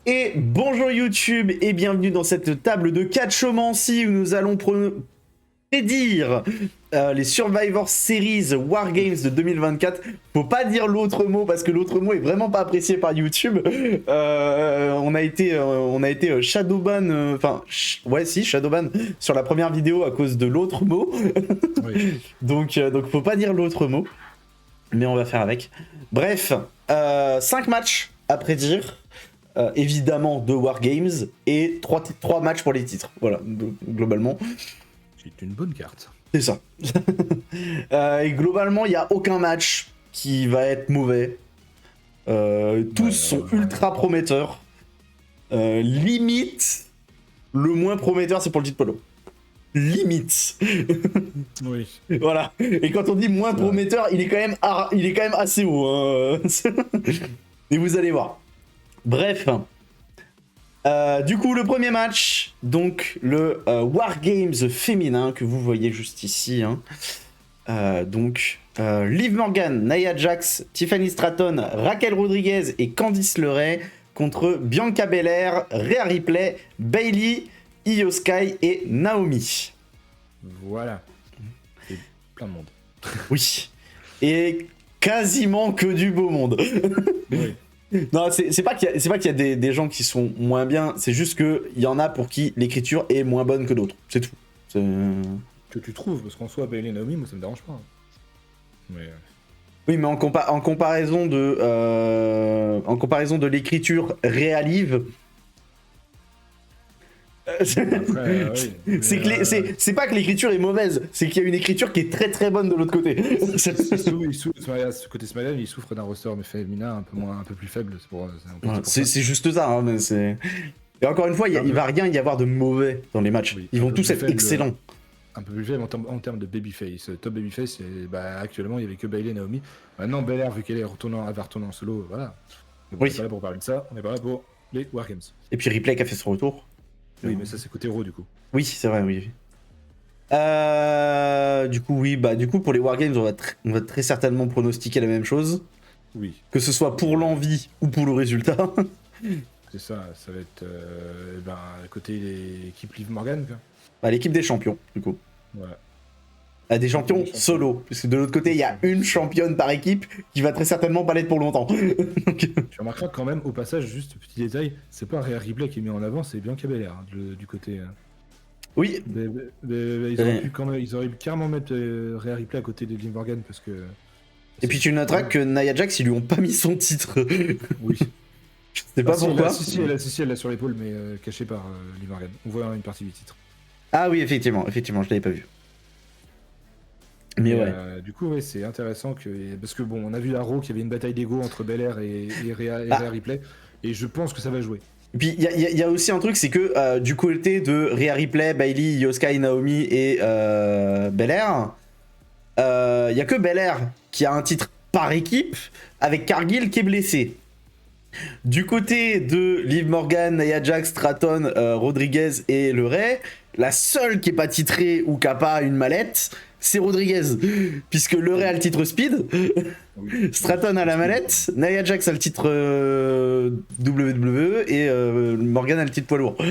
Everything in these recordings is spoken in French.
Et bonjour YouTube et bienvenue dans cette table de catchomancie où nous allons prédire les Survivor Series Wargames de 2024. Faut pas dire l'autre mot parce que l'autre mot est vraiment pas apprécié par YouTube. On a été shadowban, shadowban sur la première vidéo à cause de l'autre mot. Oui. donc faut pas dire l'autre mot, mais on va faire avec. Bref, 5 matchs à prédire. Évidemment 2 Wargames et 3 matchs pour les titres. Voilà, globalement. C'est une bonne carte. C'est ça. Et globalement, il n'y a aucun match qui va être mauvais. Tous sont ultra prometteurs. Limite, le moins prometteur, c'est pour le titre polo. Limite. Oui. Voilà. Et quand on dit moins prometteur, il est quand même assez haut. Hein. Et vous allez voir. Bref, du coup le premier match, donc le Wargames féminin que vous voyez juste ici, hein. Liv Morgan, Nia Jax, Tiffany Stratton, Raquel Rodriguez et Candice LeRae contre Bianca Belair, Rhea Ripley, Bayley, Io Sky et Naomi. Voilà. C'est plein de monde. Oui. Et quasiment que du beau monde. Oui. Non, c'est pas qu'il y a des gens qui sont moins bien, c'est juste qu'il y en a pour qui l'écriture est moins bonne que d'autres, c'est tout. Que tu trouves, parce qu'en soi, Bayley et Naomi, moi ça me dérange pas. Mais... Oui, mais en comparaison de l'écriture réalive, oui. c'est pas que l'écriture est mauvaise, c'est qu'il y a une écriture qui est très très bonne de l'autre côté. Ce côté SmackDown, il souffre d'un roster féminin un peu plus faible. C'est juste ça. Hein, mais c'est... Et encore une fois, il va rien y avoir de mauvais dans les matchs. Oui, ils vont tous être excellents. Un peu plus faible en termes de babyface. Top babyface, actuellement, il n'y avait que Bayley et Naomi. Maintenant, Belair, vu qu'elle va retourner en solo, voilà. Donc, on n'est pas là pour parler de ça, on est pas là pour les Wargames. Et puis Ripley qui a fait son retour. Oui, mais ça, c'est côté Raw, du coup. Oui, c'est vrai, oui. Du coup, pour les Wargames, on va très certainement pronostiquer la même chose. Oui. Que ce soit pour l'envie ou pour le résultat. C'est ça, ça va être côté l'équipe Liv Morgan, quoi. Bah, l'équipe des champions, du coup. Voilà. Des champions solo, puisque de l'autre côté, il y a une championne par équipe qui va très certainement pas l'être pour longtemps. Tu remarqueras quand même, au passage, juste petit détail, c'est pas Rhea Ripley qui est mis en avant, c'est Bianca Belair, hein, du côté... Oui. Ils auraient pu carrément mettre Rhea Ripley à côté de Liv Morgan, parce que... Et puis tu noteras que Nia Jax, ils lui ont pas mis son titre. Oui. Je sais pas pourquoi. Elle l'a sur l'épaule, mais caché par Liv Morgan. On voit une partie du titre. Ah oui, effectivement, je l'avais pas vu. Mais ouais. Du coup, ouais, c'est intéressant parce que bon, on a vu la Raw qu'il y avait une bataille d'ego entre Belair et Rhea Ripley, et je pense que ça va jouer. Et puis il y a aussi un truc, c'est que du côté de Rhea Ripley, Bayley, Io Sky, Naomi et Belair, il y a que Belair qui a un titre par équipe avec Cargill qui est blessé. Du côté de Liv Morgan, Nia Jax, Stratton, Rodriguez et LeRae, la seule qui est pas titrée ou qui a pas une mallette, c'est Rodriguez, puisque LeRae a le titre Speed, Stratton a la mallette, Nia Jax a le titre WWE et Morgan a le titre poids lourd. Le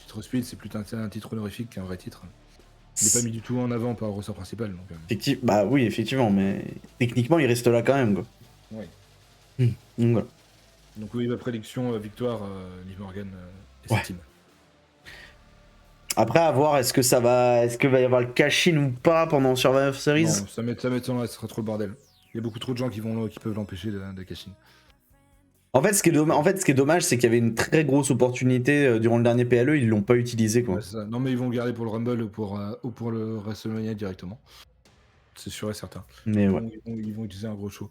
titre Speed, c'est plutôt un titre honorifique qu'un vrai titre. Il n'est pas mis du tout en avant par le ressort principal. Donc, Bah oui, effectivement, mais techniquement, il reste là quand même, quoi. Oui. Donc voilà. Donc oui, ma prédiction, victoire, Liv Morgan et sa team. Après, à voir, est-ce que va y avoir le cash-in ou pas pendant Survivor Series? Non, ça m'étonnerait, ce sera trop le bordel. Il y a beaucoup trop de gens qui peuvent l'empêcher de cash-in. En fait, ce qui est dommage, c'est qu'il y avait une très grosse opportunité durant le dernier PLE, ils l'ont pas utilisé, quoi. Ouais, ça. Non, mais ils vont le garder pour le Rumble ou pour le WrestleMania directement. C'est sûr et certain. Mais ouais. Ils vont utiliser un gros show.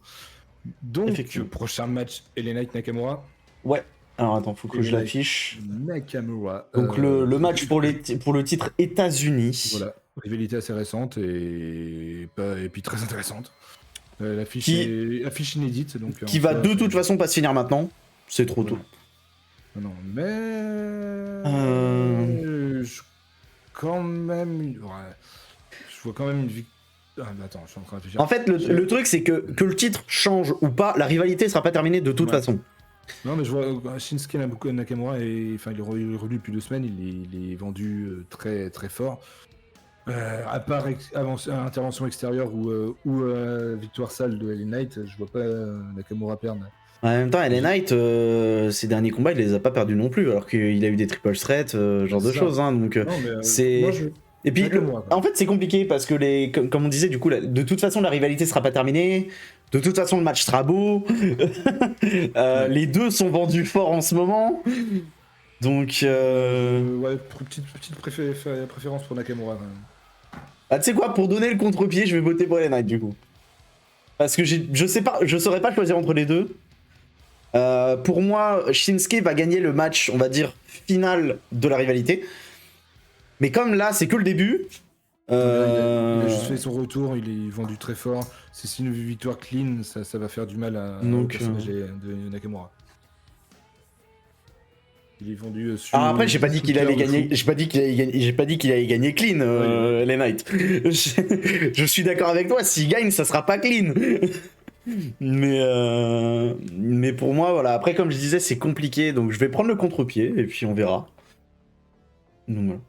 Donc, prochain match, LA Knight Nakamura. Ouais. Alors attends, faut que je l'affiche. Nakamura. Donc le match pour le titre États-Unis. Voilà, rivalité assez récente et puis très intéressante. L'affiche inédite. Donc, qui va de toute façon pas se finir maintenant. C'est trop tôt. Non, mais... Quand même... Ouais. Je vois quand même une victoire. Attends, je suis en train de réfléchir. En fait, le truc, c'est que le titre change ou pas, la rivalité sera pas terminée de toute façon. Non, mais je vois Shinsuke Nakamura, enfin, il est revenu depuis 2 semaines, il est vendu très très fort. À part intervention extérieure ou victoire sale de LA Knight, je vois pas Nakamura perdre. En même temps, LA Knight, ses derniers combats, il les a pas perdus non plus, alors qu'il a eu des triple threats, genre de choses. Hein, donc, non, mais c'est. moi, Et puis, en fait, c'est compliqué parce que, comme on disait, du coup, de toute façon, la rivalité sera pas terminée. De toute façon, le match sera beau. Les deux sont vendus fort en ce moment. Donc. Ouais, petite préférence pour Nakamura quand même. Ah, tu sais quoi, pour donner le contre-pied, je vais voter pour LA Knight du coup. Parce que je saurais pas choisir entre les deux. Pour moi, Shinsuke va gagner le match, on va dire, final de la rivalité. Mais comme là, c'est que le début. Il a juste fait son retour, il est vendu très fort. C'est une victoire clean, ça va faire du mal au personnage de Nakamura. Il est vendu sur. Alors après, j'ai pas dit qu'il allait gagner. J'ai pas dit qu'il allait gagner clean, les Knights. Je suis d'accord avec toi. S'il gagne, ça sera pas clean. Mais pour moi, voilà. Après, comme je disais, c'est compliqué, donc je vais prendre le contre-pied et puis on verra. Donc, voilà.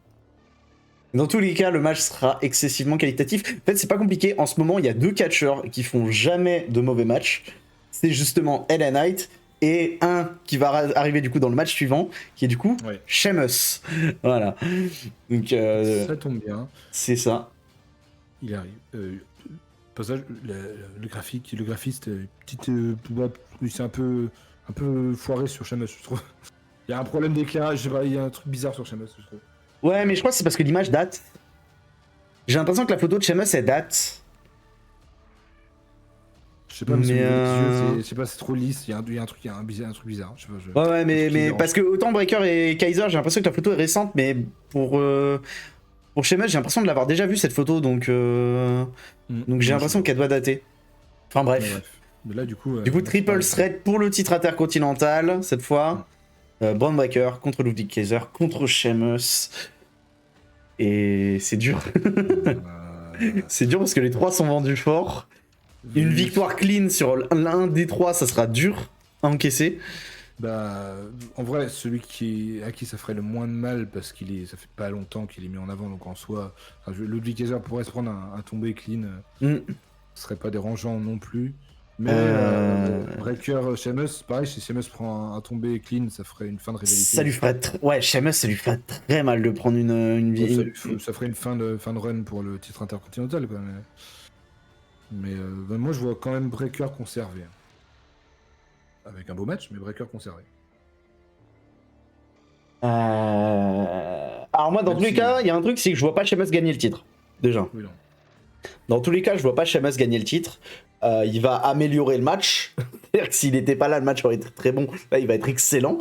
Dans tous les cas, le match sera excessivement qualitatif. En fait, c'est pas compliqué. En ce moment, il y a 2 catcheurs qui font jamais de mauvais matchs. C'est justement LA Knight et un qui va arriver du coup dans le match suivant, qui est du coup Sheamus. Voilà. Donc, ça tombe bien. C'est ça. Il arrive. Passage, le graphiste, c'est un peu foiré sur Sheamus, je trouve. Il y a un problème d'éclairage, je sais pas, il y a un truc bizarre sur Sheamus, je trouve. Ouais, mais je crois que c'est parce que l'image date. J'ai l'impression que la photo de Sheamus, elle date. Je sais pas, mais je sais pas, c'est trop lisse, il y a un truc bizarre. Je sais pas, ouais, mais parce que autant Breaker et Kaiser, j'ai l'impression que la photo est récente, mais pour Sheamus, j'ai l'impression de l'avoir déjà vu cette photo, donc j'ai l'impression qu'elle doit dater. Enfin bref. Mais là, du coup, triple threat pour le titre intercontinental, cette fois. Braun Breaker contre Ludwig Kaiser, contre Sheamus. Et c'est dur. C'est dur parce que les 3 sont vendus fort. Une victoire clean sur l'un des 3, ça sera dur à encaisser. Bah, en vrai, celui à qui ça ferait le moins de mal, parce ça fait pas longtemps qu'il est mis en avant, donc en soi, Ludwig Kaiser pourrait se prendre un tombé clean. Ce serait pas dérangeant non plus. Mais Breaker, Sheamus, pareil, si Sheamus prend un tombé clean, ça ferait une fin de rivalité. Ça lui ferait Sheamus, ça lui ferait très mal de prendre une vie. Ça ferait une fin de run pour le titre intercontinental, quoi. Mais moi, je vois quand même Breaker conservé. Avec un beau match, mais Breaker conservé. Alors moi, dans tous les cas, il y a un truc, c'est que je vois pas Sheamus gagner le titre. Déjà. Oui, non. Dans tous les cas, je vois pas Sheamus gagner le titre. Il va améliorer le match. C'est-à-dire que s'il n'était pas là, le match aurait été très bon. Là, il va être excellent.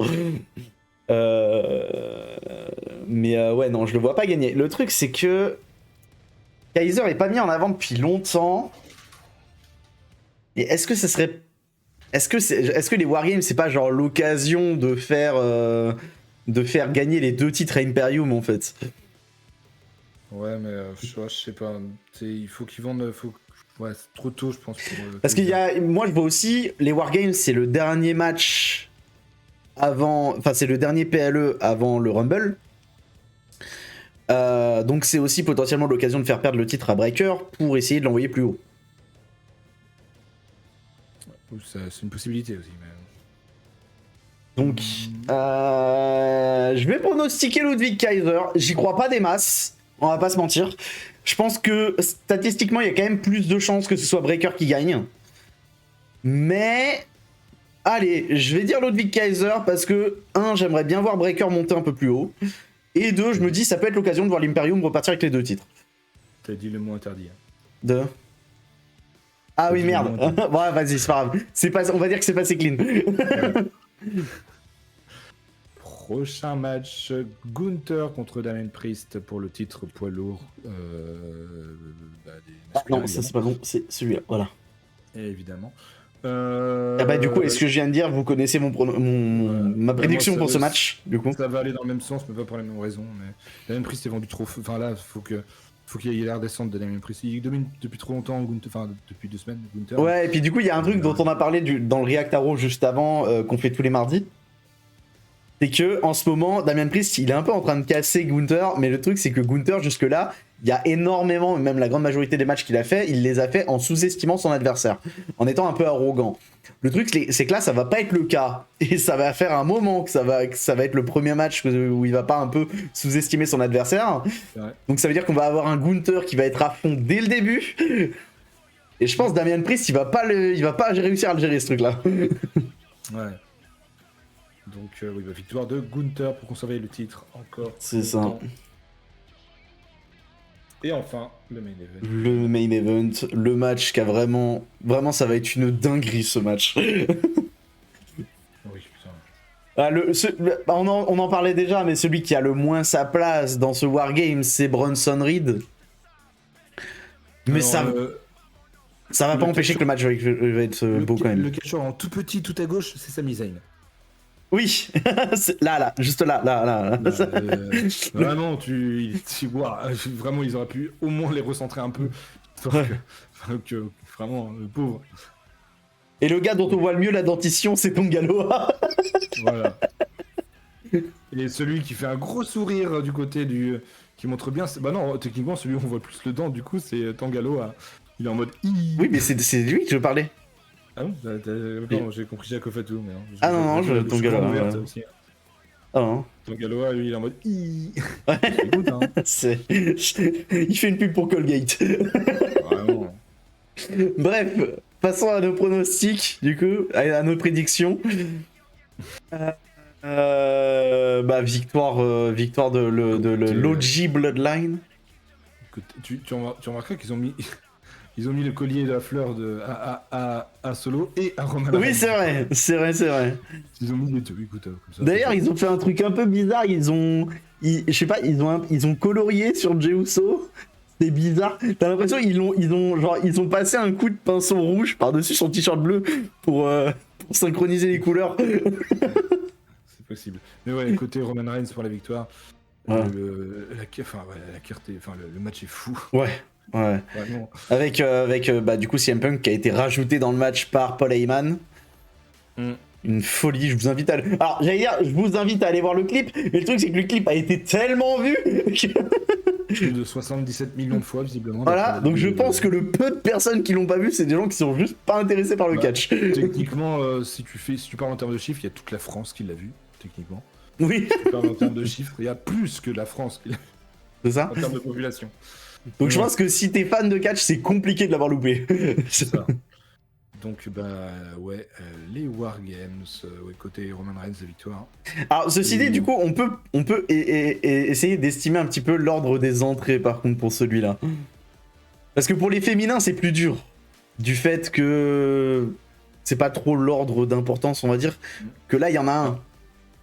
Mais ouais, non, je le vois pas gagner. Le truc, c'est que Kaiser est pas mis en avant depuis longtemps. Et est-ce que ce serait... Est-ce que les Wargames, c'est pas genre l'occasion de faire gagner les 2 titres à Imperium, en fait? Ouais, mais je sais pas. Il faut qu'ils vendent... Ouais, c'est trop tôt, je pense. Parce qu'il y a... Moi, je vois aussi, les Wargames, c'est le dernier match avant... Enfin, c'est le dernier PLE avant le Rumble. Donc c'est aussi potentiellement l'occasion de faire perdre le titre à Breaker pour essayer de l'envoyer plus haut. C'est une possibilité aussi. Mais... Donc, je vais pronostiquer Ludwig Kaiser. J'y crois pas des masses, on va pas se mentir. Je pense que statistiquement, il y a quand même plus de chances que ce soit Breaker qui gagne. Mais, allez, je vais dire Ludwig Kaiser parce que, 1, j'aimerais bien voir Breaker monter un peu plus haut. Et 2, je me dis, ça peut être l'occasion de voir l'Imperium repartir avec les 2 titres. T'as dit le mot interdit. De... Ah oui, merde. Ouais, vas-y, c'est pas grave. On va dire que c'est passé clean. Prochain match, Gunther contre Damien Priest pour le titre poids lourd. Non, ça c'est pas bon, c'est celui-là, voilà. Et évidemment. Du coup, est-ce que je viens de dire, vous connaissez ma prédiction pour ce match, du coup? Ça va aller dans le même sens, mais pas pour les mêmes raisons. Mais Damien Priest est vendu trop... Enfin là, faut faut qu'il y ait la redescente de Damien Priest. Il domine depuis trop longtemps, enfin depuis 2 semaines, Gunther. Ouais, et puis du coup, il y a un truc dont on a parlé dans le React Arrow juste avant, qu'on fait tous les mardis. C'est que en ce moment, Damien Priest, il est un peu en train de casser Gunther, mais le truc, c'est que Gunther, jusque-là, il y a énormément, même la grande majorité des matchs qu'il a fait, il les a fait en sous-estimant son adversaire, en étant un peu arrogant. Le truc, c'est que là, ça va pas être le cas. Et ça va faire un moment que ça va être le premier match où il va pas un peu sous-estimer son adversaire. Ouais. Donc ça veut dire qu'on va avoir un Gunther qui va être à fond dès le début. Et je pense que Damien Priest, il va pas réussir à le gérer, ce truc-là. Ouais. Donc, oui, victoire de Gunther pour conserver le titre encore. C'est ça. Et enfin, le main event. Le main event, le match qui a vraiment, ça va être une dinguerie, ce match. Oui, putain. Ah, on en parlait déjà, mais celui qui a le moins sa place dans ce Wargame, c'est Bronson Reed. Mais Alors, ça va pas empêcher que le match va être beau quand même. Le catcheur en tout petit, tout à gauche, c'est Sami Zayn. Oui, là, juste là. Vraiment, vraiment, ils auraient pu au moins les recentrer un peu. Que vraiment, le pauvre. Et le gars dont on voit le mieux la dentition, c'est Tongaloa. Voilà. Et celui qui fait un gros sourire du côté qui montre bien. Bah non, techniquement, celui où on voit plus le dent, du coup, c'est Tangaloa. Il est en mode. Oui, mais c'est lui que je parlais. Ah bon, j'ai compris Jacob Fatou, mais non. Ah non, Tongaloa. Ah non. Tongaloa, lui, il est en mode. Ouais. Écoute, hein. Il fait une pub pour Colgate. Vraiment. Bref, passons à nos pronostics, du coup, à nos prédictions. Victoire de l'OG Bloodline. Tu remarqueras qu'ils ont mis. Ils ont mis le collier de la fleur à Solo et à Roman Reigns. Oui, c'est vrai. Ils ont mis les deux, écoute, comme ça. D'ailleurs, ils ont fait un truc un peu bizarre. Ils ont colorié sur Jey Uso. C'est bizarre. T'as l'impression qu'ils ont passé un coup de pinceau rouge par-dessus son t-shirt bleu pour synchroniser les couleurs. C'est possible. Mais ouais, côté Roman Reigns pour la victoire. Ouais. Le match est fou. Ouais. Vraiment. Avec du coup CM Punk qui a été rajouté dans le match par Paul Heyman. Une folie, je vous invite à Alors j'allais dire, je vous invite à aller voir le clip, mais le truc c'est que le clip a été tellement vu plus de 77 millions de fois visiblement. Voilà, donc je pense que le peu de personnes qui l'ont pas vu, c'est des gens qui sont juste pas intéressés par le catch. Techniquement, si tu parles en termes de chiffres, il y a toute la France qui l'a vu, techniquement. Oui. Si tu parles en termes de chiffres, il y a plus que la France qui l'a vu. C'est ça. En termes de population. Donc je pense que si t'es fan de catch, c'est compliqué de l'avoir loupé. C'est ça. Donc les Wargames, côté Roman Reigns, la victoire. Alors ceci dit, du coup, on peut essayer d'estimer un petit peu l'ordre des entrées par contre pour celui-là. Parce que pour les féminins, c'est plus dur. Du fait que c'est pas trop l'ordre d'importance, on va dire, que là il y en a un.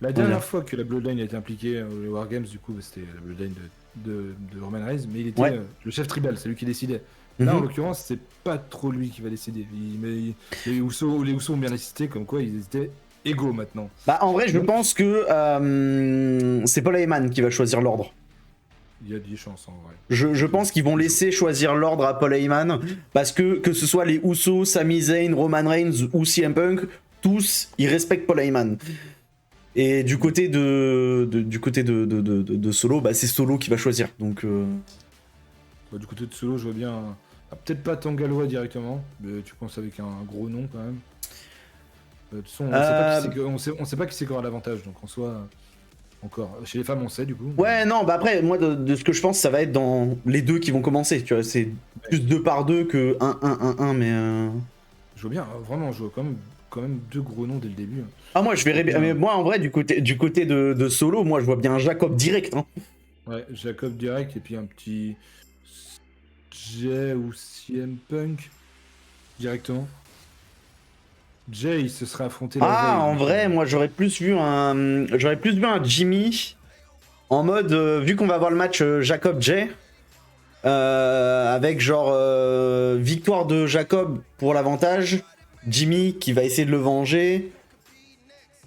La dernière fois que la Bloodline a été impliquée aux Wargames, du coup, c'était la Bloodline de Roman Reigns, mais il était le chef tribal, c'est lui qui décidait. Là, en l'occurrence, c'est pas trop lui qui va décider. Les Usos ont bien décidé, comme quoi ils étaient égaux maintenant. Bah, en vrai, je pense que c'est Paul Heyman qui va choisir l'ordre. Il y a des chances, en vrai. Je pense qu'ils vont laisser choisir l'ordre à Paul Heyman, parce que ce soit les Usos, Sami Zayn, Roman Reigns ou CM Punk, tous, ils respectent Paul Heyman. Et du côté de Solo, bah, c'est Solo qui va choisir. Donc, du côté de Solo, je vois bien. Peut-être pas Tangaloa directement, mais tu penses avec un gros nom quand même. De toute façon, on sait pas qui c'est qui aura l'avantage, donc en soi. Encore. Chez les femmes, on sait du coup. Ouais, non, bah après, moi, de ce que je pense, ça va être dans les deux qui vont commencer. Tu vois, c'est plus 2 par 2 que 1, mais. Je vois bien, vraiment, je vois quand même 2 gros noms dès le début. Ah, moi, je verrais bien. Mais moi, en vrai, du côté de Solo, moi, je vois bien Jacob direct. Hein. Ouais, Jacob direct, et puis un petit. Jay ou CM Punk directement. Jay, il se serait affronté. En vrai, moi j'aurais plus vu un Jimmy en mode vu qu'on va avoir le match Jacob Jay avec genre victoire de Jacob pour l'avantage, Jimmy qui va essayer de le venger.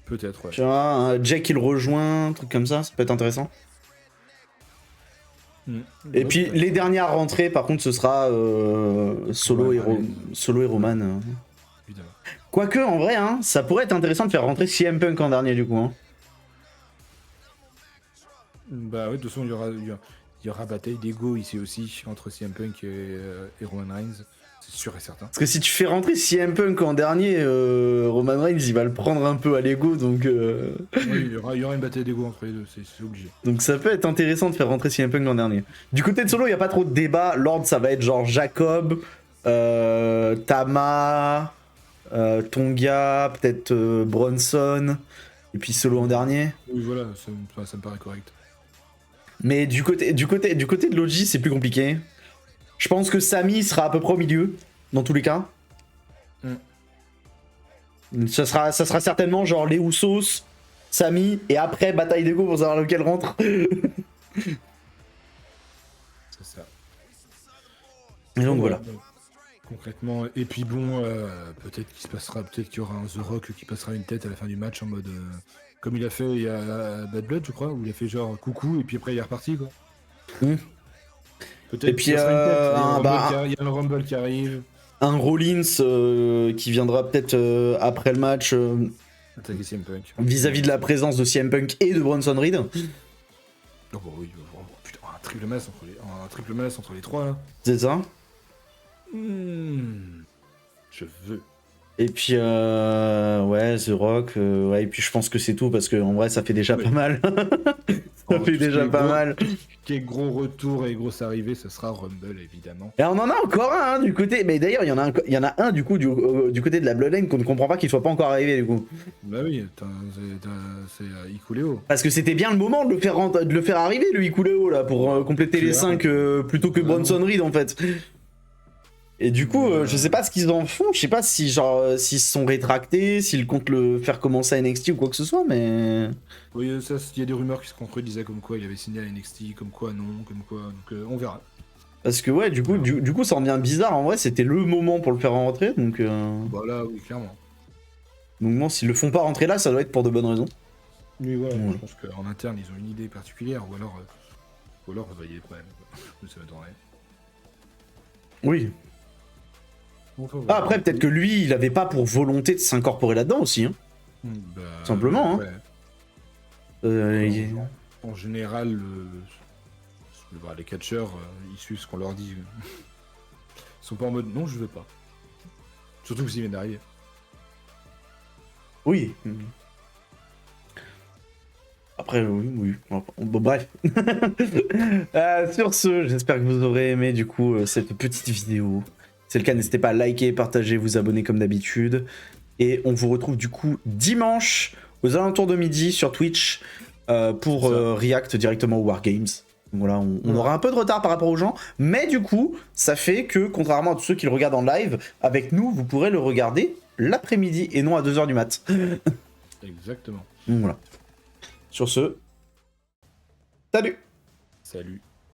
Peut-être, ouais. Tu vois, Jay qui le rejoint, un truc comme ça peut être intéressant. Et puis les dernières rentrées, par contre, ce sera Solo, Solo et Roman. Évidemment. Quoique, en vrai, hein, ça pourrait être intéressant de faire rentrer CM Punk en dernier, du coup. Hein. Bah oui, de toute façon, il y aura bataille d'ego ici aussi, entre CM Punk et Roman Reigns. C'est sûr et certain. Parce que si tu fais rentrer CM Punk en dernier, Roman Reigns, il va le prendre un peu à l'ego, donc... Oui, il y aura une bataille d'ego entre les deux, c'est obligé. Donc ça peut être intéressant de faire rentrer CM Punk en dernier. Du côté de Solo, il n'y a pas trop de débat. Lord, ça va être genre Jacob, Tama, Tonga, peut-être Bronson, et puis Solo en dernier. Oui, voilà, ça me paraît correct. Mais du côté de Logi, c'est plus compliqué. Je pense que Sami sera à peu près au milieu, dans tous les cas. Ça sera certainement genre les Usos, Sami, et après bataille d'ego pour savoir lequel rentre. C'est ça. Et donc voilà. Concrètement, et puis bon, peut-être qu'il y aura un The Rock qui passera une tête à la fin du match en mode comme il a fait il y a Bad Blood, je crois, où il a fait genre coucou et puis après il est reparti quoi. Peut-être et puis il y a le Rumble qui arrive. Un Rollins qui viendra peut-être après le match attaquer CM Punk. Vis-à-vis de la présence de CM Punk et de Bronson Reed. Oh bah oui, putain, un triple menace entre les trois là. C'est ça. Je veux. Et puis ouais, The Rock, ouais, et puis je pense que c'est tout parce que en vrai ça fait déjà pas mal. Ça fait déjà pas mal. Quel gros retour et grosse arrivée, ce sera Rumble évidemment. Et on en a encore un hein, du côté, mais d'ailleurs il y en a un du coup du côté de la Bloodline qu'on ne comprend pas qu'il soit pas encore arrivé du coup. Bah oui, c'est Hikuleo. Parce que c'était bien le moment de le faire arriver le Hikuleo là pour compléter les 5 plutôt que Bronson Reed en fait. Et du coup, je sais pas ce qu'ils en font, je sais pas si genre s'ils se sont rétractés, s'ils comptent le faire commencer à NXT ou quoi que ce soit, mais... Oui, ça, il y a des rumeurs qui se contredisaient comme quoi il avait signé à NXT, comme quoi non, comme quoi, donc on verra. Parce que ouais, du coup ça en devient bizarre, en vrai c'était le moment pour le faire rentrer, donc... Bah là, oui, clairement. Donc non, s'ils le font pas rentrer là, ça doit être pour de bonnes raisons. Oui, voilà, je pense qu'en interne ils ont une idée particulière, ou alors il y a des problèmes, ça m'étonnerait. Oui. Ah, après, peut-être que lui, il avait pas pour volonté de s'incorporer là-dedans aussi. Hein. Bah, simplement. Ouais. Hein. En général, les catcheurs, ils suivent ce qu'on leur dit. Ils sont pas en mode non, je veux pas. Surtout s'ils viennent d'arriver. Oui. Après, oui. Bon, bref. Sur ce, j'espère que vous aurez aimé du coup cette petite vidéo. Si c'est le cas, n'hésitez pas à liker, partager, vous abonner comme d'habitude. Et on vous retrouve du coup dimanche aux alentours de midi sur Twitch pour react directement aux Wargames. Voilà, on aura un peu de retard par rapport aux gens, mais du coup, ça fait que, contrairement à tous ceux qui le regardent en live, avec nous, vous pourrez le regarder l'après-midi et non à 2h du mat. Exactement. Voilà. Sur ce, salut! Salut.